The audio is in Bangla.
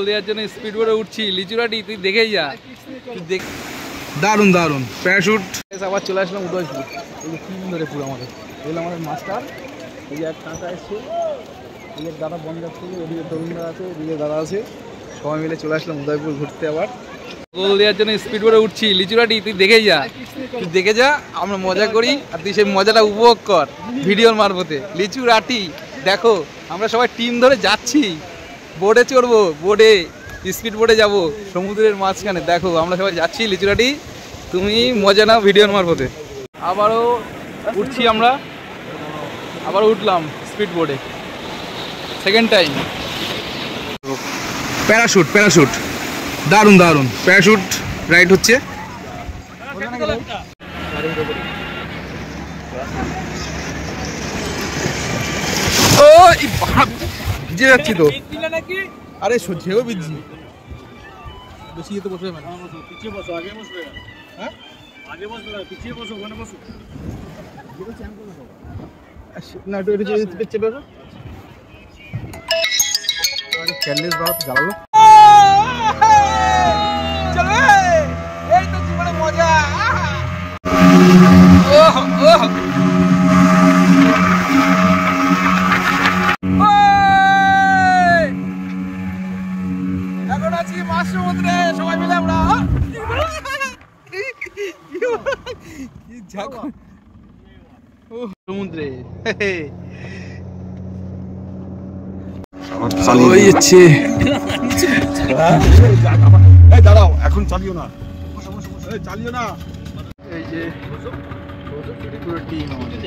দেওয়ার জন্য স্পিড বোর্ডে উঠছি। লিচুরাটি তুই দেখেই যা, দারুণ দারুণ প্যারাশুট। আবার চলে আসলাম উদয়পুর, এই তিন ধরে পুরো আমাদের এগুলো আমাদের মাস্টার। এই যে এক কাঁটা এসছে, এই দাদা বন্ধ যাচ্ছে, ওদিকে তরুণদা আছে, ওদিকে দাদা আছে, সবাই মিলে চলে আসলাম উদয়পুর ঘুরতে। আবার গোল দেওয়ার জন্য স্পিড বোর্ডে উঠছি। লিচুরাটি তুই দেখেই যা, তুই দেখে যা, আমরা মজা করি আর তুই সেই মজাটা উপভোগ কর ভিডিওর মারফতে। লিচুরাটি দেখো, আমরা সবাই টিম ধরে যাচ্ছি, বোর্ডে চড়বো, বোর্ডে স্পিড বোর্ডে যাবো সমুদ্রের মাঝখানে। দেখো আমরা সবাই যাচ্ছি লিচুরাটি, তুমি মজা নাও ভিডিওর মারফতে। আবারও উঠছি আমরা, আবারও উঠলাম স্পিড বোর্ডে, সেকেন্ড টাইম। প্যারাশুট প্যারাশুট দারুণ দারুণ প্যারাশুট রাইড হচ্ছে। ও ভিজে যাচ্ছি তো, আরে ঝেও ভিজছি বেশি। তো বসবে না, পিছিয়ে বসো, আগে বসবে। হ্যাঁ আগে বসবে না, পিছিয়ে বসো, ওখানে বসো না, একটু একটু চেপে বসো। আরে ক্যান্ডেলস বাবা জ্বালালো। চলে এই তো জীবনে মজা। ওহ ওহ এখন আছি মাছ সমুদ্রে, সবাই মিলে আমরা সমুদ্রে দাঁড়াও, এখন চালিও না, চালিও না। এই যে পুরো টিম আমাদের।